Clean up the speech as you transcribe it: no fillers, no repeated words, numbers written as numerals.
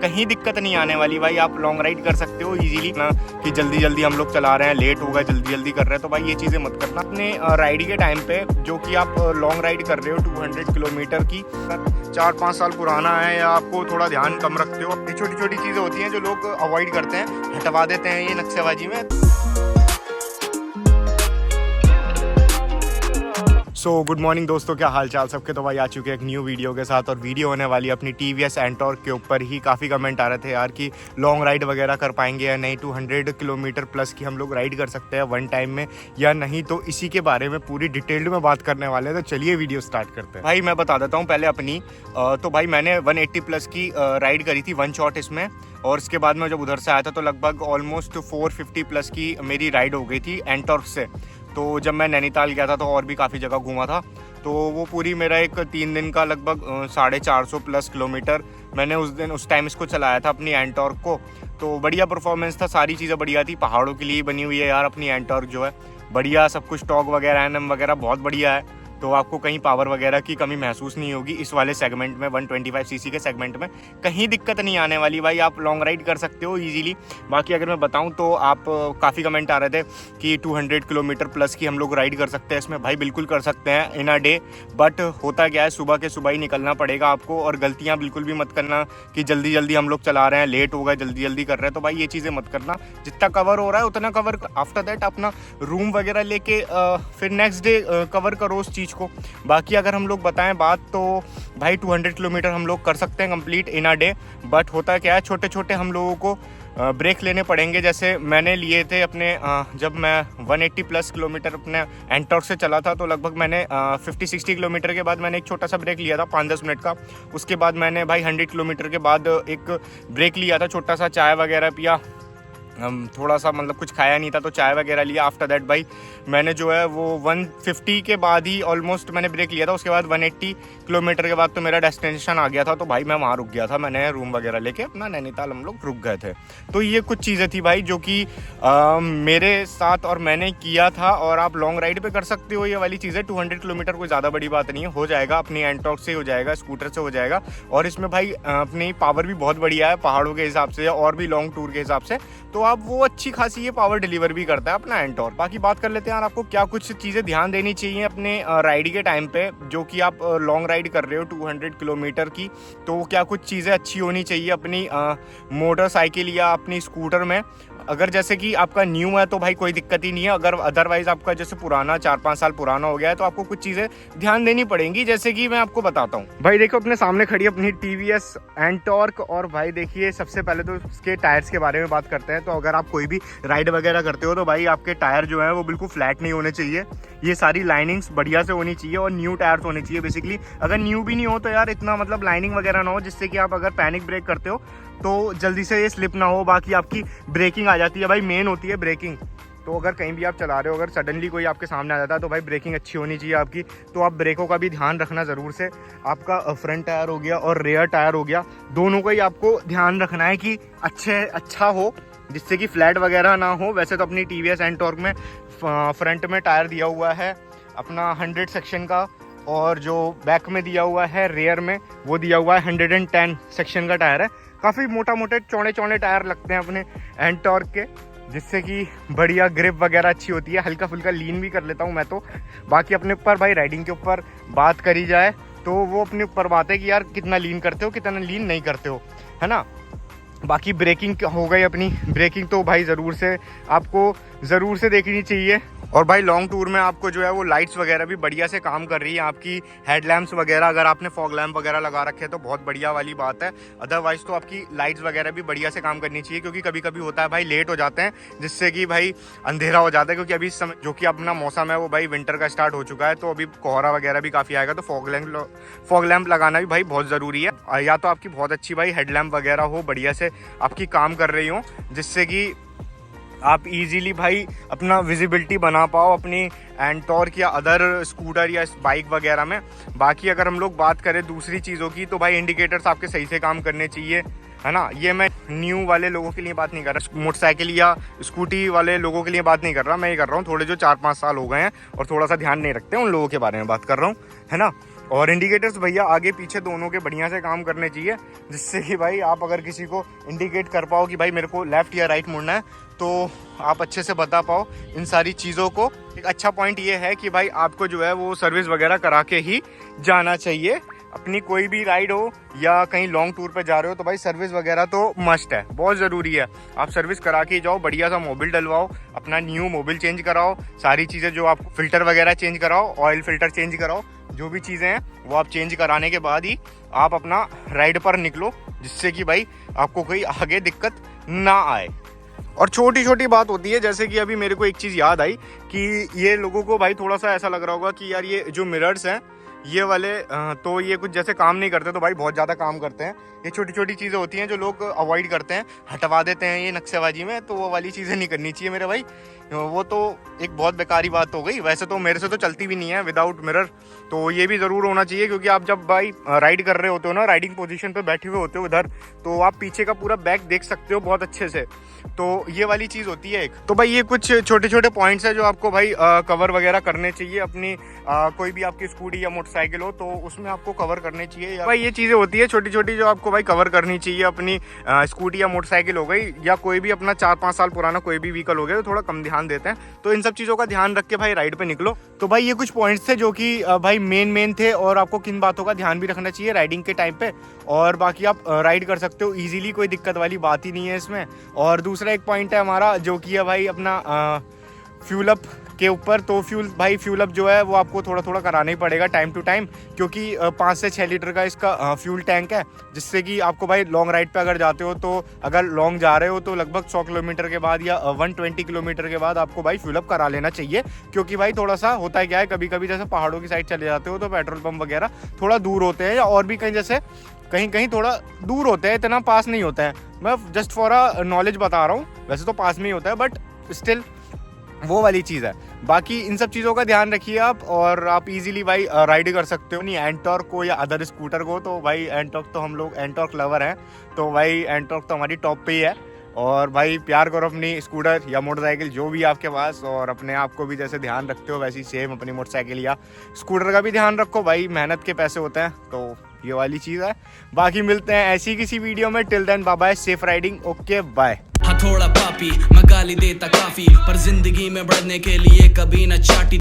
कहीं दिक्कत नहीं आने वाली भाई। आप लॉन्ग राइड कर सकते हो इजीली ना, कि जल्दी जल्दी हम लोग चला रहे हैं, लेट हो गए, जल्दी जल्दी कर रहे हैं, तो भाई ये चीज़ें मत करना। अपने राइड के टाइम पे जो कि आप लॉन्ग राइड कर रहे हो 200 किलोमीटर की, 4-5 साल पुराना है या आपको थोड़ा ध्यान कम रखते हो, ये छोटी छोटी चीज़ें होती हैं जो लोग अवॉइड करते हैं, हटवा देते हैं ये नक्शेबाजी में। सो गुड मॉर्निंग दोस्तों, क्या हाल चाल सबके। तो भाई आ चुके हैं एक न्यू वीडियो के साथ, और वीडियो होने वाली अपनी TVS एंटॉर्क के ऊपर ही। काफ़ी कमेंट आ रहे थे यार कि लॉन्ग राइड वगैरह कर पाएंगे या नहीं, 200 किलोमीटर प्लस की हम लोग राइड कर सकते हैं वन टाइम में या नहीं। तो इसी के बारे में पूरी डिटेल्ड में बात करने वाले हैं, तो चलिए वीडियो स्टार्ट करते हैं। भाई मैं बता देता हूँ पहले अपनी। तो भाई मैंने 180 प्लस की राइड करी थी वन शॉट इसमें, और उसके बाद मैं जब उधर से आया था तो लगभग ऑलमोस्ट 450 प्लस की मेरी राइड हो गई थी एंटॉर्क से। तो जब मैं नैनीताल गया था तो और भी काफ़ी जगह घूमा था, तो वो पूरी मेरा एक 3 दिन का लगभग 450 प्लस किलोमीटर मैंने उस टाइम इसको चलाया था अपनी एंटॉर्क को। तो बढ़िया परफॉर्मेंस था, सारी चीज़ें बढ़िया थी। पहाड़ों के लिए बनी हुई है यार अपनी एंटॉर्क जो है, बढ़िया सब कुछ, टॉर्क वगैरह एनएम वगैरह बहुत बढ़िया है। तो आपको कहीं पावर वगैरह की कमी महसूस नहीं होगी इस वाले सेगमेंट में, 125 सीसी के सेगमेंट में कहीं दिक्कत नहीं आने वाली भाई। आप लॉन्ग राइड कर सकते हो इजीली। बाकी अगर मैं बताऊं तो आप काफ़ी कमेंट आ रहे थे कि 200 किलोमीटर प्लस की हम लोग राइड कर सकते हैं इसमें। भाई बिल्कुल कर सकते हैं इन अ डे, बट होता क्या है, सुबह के सुबह ही निकलना पड़ेगा आपको। और गलतियाँ बिल्कुल भी मत करना कि जल्दी जल्दी हम लोग चला रहे हैं, लेट हो गए, जल्दी जल्दी कर रहे हैं, तो भाई ये चीज़ें मत करना। जितना कवर हो रहा है उतना कवर, आफ्टर दैट अपना रूम वगैरह लेके फिर नेक्स्ट डे कवर करो उस चीज़ को। बाकी अगर हम लोग बताएं बात तो भाई 200 किलोमीटर हम लोग कर सकते हैं complete in a day, but होता क्या है, छोटे छोटे हम लोगों को ब्रेक लेने पड़ेंगे। जैसे मैंने लिए थे अपने जब मैं 180 प्लस किलोमीटर अपने एंटॉर्क से चला था, तो लगभग मैंने 50-60 किलोमीटर के बाद मैंने एक छोटा सा ब्रेक लिया था 5-10 मिनट का। उसके बाद मैंने भाई 100 किलोमीटर के बाद एक ब्रेक लिया था छोटा सा, चाय वगैरह पिया, थोड़ा सा मतलब कुछ खाया नहीं था तो चाय वगैरह लिया। आफ्टर दैट भाई मैंने जो है वो 150 के बाद ही ऑलमोस्ट मैंने ब्रेक लिया था। उसके बाद 180 किलोमीटर के बाद तो मेरा डेस्टिनेशन आ गया था, तो भाई मैं वहाँ रुक गया था, मैंने रूम वगैरह लेके अपना नैनीताल हम लोग रुक गए थे। तो ये कुछ चीज़ें थी भाई जो कि मेरे साथ और मैंने किया था। और आप लॉन्ग राइड पे कर सकते हो ये वाली चीज़ें। 200 किलोमीटर कोई ज़्यादा बड़ी बात नहीं है, हो जाएगा, अपनी एंटॉर्क से हो जाएगा, स्कूटर से हो जाएगा। और इसमें भाई अपनी पावर भी बहुत बढ़िया है पहाड़ों के हिसाब से और भी लॉन्ग टूर के हिसाब से, तो आप वो अच्छी खासी ये पावर डिलीवर भी करता है अपना एंटॉर्क। बाकी बात कर लेते हैं यार, आपको क्या कुछ चीज़ें ध्यान देनी चाहिए अपने राइड के टाइम पे, जो कि आप लॉन्ग राइड कर रहे हो 200 किलोमीटर की। तो क्या कुछ चीज़ें अच्छी होनी चाहिए अपनी मोटरसाइकिल या अपनी स्कूटर में। अगर जैसे कि आपका न्यू है तो भाई कोई दिक्कत ही नहीं है, अगर अदरवाइज आपका जैसे पुराना 4-5 साल पुराना हो गया है तो आपको कुछ चीज़ें ध्यान देनी पड़ेंगी, जैसे कि मैं आपको बताता हूँ। भाई देखो अपने सामने खड़ी है अपनी TVS एंटॉर्क, और भाई देखिए सबसे पहले तो उसके टायर्स के बारे में बात करते हैं। तो अगर आप कोई भी राइड वगैरह करते हो तो भाई आपके टायर जो है वो बिल्कुल फ्लैट नहीं होने चाहिए, ये सारी लाइनिंग्स बढ़िया से होनी चाहिए और न्यू टायर्स होने चाहिए बेसिकली। अगर न्यू भी नहीं हो तो यार इतना मतलब लाइनिंग वगैरह ना हो जिससे कि आप अगर पैनिक ब्रेक करते हो तो जल्दी से ये स्लिप ना हो। बाकी आपकी ब्रेकिंग आ जाती है भाई, मेन होती है ब्रेकिंग। तो अगर कहीं भी आप चला रहे हो, अगर सडनली कोई आपके सामने आ जाता है तो भाई ब्रेकिंग अच्छी होनी चाहिए आपकी। तो आप ब्रेकों का भी ध्यान रखना ज़रूर से। आपका फ्रंट टायर हो गया और रेयर टायर हो गया, दोनों का ही आपको ध्यान रखना है कि अच्छा हो, जिससे कि फ्लैट वगैरह ना हो। वैसे तो अपनी TVS एंटॉर्क में फ्रंट में टायर दिया हुआ है अपना 100 सेक्शन का, और जो बैक में दिया हुआ है रेयर में वो दिया हुआ है 110 सेक्शन का टायर है। काफ़ी मोटे चौड़े टायर लगते हैं अपने एंटॉर्क के, जिससे कि बढ़िया ग्रिप वगैरह अच्छी होती है। हल्का फुल्का लीन भी कर लेता हूँ मैं तो। बाकी अपने ऊपर भाई राइडिंग के ऊपर बात करी जाए तो वो अपने ऊपर बात है कि यार कितना लीन करते हो, कितना लीन नहीं करते हो, है ना। बाकी ब्रेकिंग हो गई अपनी, ब्रेकिंग तो भाई ज़रूर से देखनी चाहिए। और भाई लॉन्ग टूर में आपको जो है वो लाइट्स वगैरह भी बढ़िया से काम कर रही है, आपकी हेडलैम्प्स वगैरह, अगर आपने फॉग लैम्प वगैरह लगा रखे हैं तो बहुत बढ़िया वाली बात है। अदरवाइज तो आपकी लाइट्स वगैरह भी बढ़िया से काम करनी चाहिए, क्योंकि कभी कभी होता है भाई लेट हो जाते हैं जिससे कि भाई अंधेरा हो जाता है। क्योंकि अभी समय जो कि अपना मौसम है वो भाई विंटर का स्टार्ट हो चुका है, तो अभी कोहरा वगैरह भी काफ़ी आएगा, तो फॉग लैम्प लगाना भी भाई बहुत ज़रूरी है। या तो आपकी बहुत अच्छी भाई हेडलैम्प वगैरह हो, बढ़िया से आपकी काम कर रही हो, जिससे कि आप इजीली भाई अपना विजिबिलिटी बना पाओ अपनी एंटॉर्क या अदर स्कूटर या बाइक वगैरह में। बाकी अगर हम लोग बात करें दूसरी चीज़ों की तो भाई इंडिकेटर्स आपके सही से काम करने चाहिए, है ना। ये मैं न्यू वाले लोगों के लिए बात नहीं कर रहा, मोटरसाइकिल या स्कूटी वाले लोगों के लिए बात नहीं कर रहा, मैं ये कर रहा हूँ थोड़े जो 4-5 साल हो गए हैं और थोड़ा सा ध्यान नहीं रखते उन लोगों के बारे में बात कर रहा हूँ, है ना। और इंडिकेटर्स भैया आगे पीछे दोनों के बढ़िया से काम करने चाहिए, जिससे कि भाई आप अगर किसी को इंडिकेट कर पाओ कि भाई मेरे को लेफ़्ट या राइट मुड़ना है तो आप अच्छे से बता पाओ इन सारी चीज़ों को। एक अच्छा पॉइंट ये है कि भाई आपको जो है वो सर्विस वगैरह करा के ही जाना चाहिए। अपनी कोई भी राइड हो या कहीं लॉन्ग टूर पे जा रहे हो तो भाई सर्विस वगैरह तो मस्ट है, बहुत ज़रूरी है। आप सर्विस करा के जाओ, बढ़िया सा मोबिल डलवाओ, अपना न्यू मोबिल चेंज कराओ, सारी चीज़ें जो आप फिल्टर वगैरह चेंज कराओ, ऑयल फिल्टर चेंज कराओ, जो भी चीज़ें हैं वो आप चेंज कराने के बाद ही आप अपना राइड पर निकलो, जिससे कि भाई आपको कोई आगे दिक्कत ना आए। और छोटी छोटी बात होती है, जैसे कि अभी मेरे को एक चीज़ याद आई कि ये लोगों को भाई थोड़ा सा ऐसा लग रहा होगा कि यार ये जो मिरर्स हैं ये वाले तो ये कुछ जैसे काम नहीं करते, तो भाई बहुत ज़्यादा काम करते हैं। ये छोटी छोटी चीज़ें होती हैं जो लोग अवॉइड करते हैं, हटवा देते हैं ये नक्शेबाजी में, तो वो वाली चीज़ें नहीं करनी चाहिए मेरे भाई। वो तो एक बहुत बेकारी बात हो गई। वैसे तो मेरे से तो चलती भी नहीं है विदाउट मिरर, तो ये भी ज़रूर होना चाहिए, क्योंकि आप जब भाई राइड कर रहे होते हो ना, राइडिंग पोजीशन पे बैठे हुए होते हो इधर, तो आप पीछे का पूरा बैक देख सकते हो बहुत अच्छे से, तो ये वाली चीज़ होती है एक। तो भाई ये कुछ छोटे छोटे पॉइंट्स है जो आपको भाई कवर वगैरह करने चाहिए अपनी कोई भी आपकी स्कूटी या मोटरसाइकिल हो तो उसमें आपको कवर करने चाहिए। भाई ये चीज़ें होती है छोटी छोटी जो आपको भाई कवर करनी चाहिए। अपनी स्कूटी या मोटरसाइकिल हो गई या कोई भी अपना 4-5 साल पुराना कोई भी व्हीकल हो गया तो थोड़ा कम ध्यान देते हैं, तो इन सब चीज़ों का ध्यान रख के भाई राइड पे निकलो। तो भाई ये कुछ पॉइंट्स थे जो कि भाई मेन थे, और आपको किन बातों का ध्यान भी रखना चाहिए राइडिंग के टाइम पे, और बाकी आप राइड कर सकते हो ईजिली, कोई दिक्कत वाली बात ही नहीं है इसमें। और दूसरा एक पॉइंट है हमारा जो कि है भाई अपना फ्यूल अप के ऊपर। तो फ्यूल अप जो है वो आपको थोड़ा थोड़ा कराना ही पड़ेगा टाइम टू टाइम, क्योंकि 5 से 6 लीटर का इसका फ्यूल टैंक है, जिससे कि आपको भाई लॉन्ग राइड पे अगर जाते हो तो अगर लॉन्ग जा रहे हो तो लगभग 100 किलोमीटर के बाद या 120 किलोमीटर के बाद आपको भाई फ्यूल अप करा लेना चाहिए। क्योंकि भाई थोड़ा सा होता है क्या है, कभी कभी जैसे पहाड़ों की साइड चले जाते हो तो पेट्रोल पंप वगैरह थोड़ा दूर होते हैं, या और भी कहीं जैसे कहीं थोड़ा दूर होते हैं, इतना पास नहीं होता है। मैं जस्ट फॉर अ नॉलेज बता रहा हूँ, वैसे तो पास में ही होता है बट स्टिल वो वाली चीज़ है। बाकी इन सब चीज़ों का ध्यान रखिए आप, और आप इजीली भाई राइड कर सकते हो। नहीं एंटॉर्क को या अदर स्कूटर को, तो भाई एंटॉर्क तो हम लोग एंटॉर्क लवर हैं, तो भाई एंटॉर्क तो हमारी टॉप पे ही है। और भाई प्यार करो अपनी स्कूटर या मोटरसाइकिल जो भी आपके पास, और अपने आप को भी जैसे ध्यान रखते हो वैसे ही सेम अपनी मोटरसाइकिल या स्कूटर का भी ध्यान रखो। भाई मेहनत के पैसे होते हैं, तो ये वाली चीज़ है। बाकी मिलते हैं ऐसी किसी वीडियो में, till then bye bye, safe riding, okay bye. थोड़ा पापी मैं गाली देता काफी, पर जिंदगी में बढ़ने के लिए कभी न चाटी।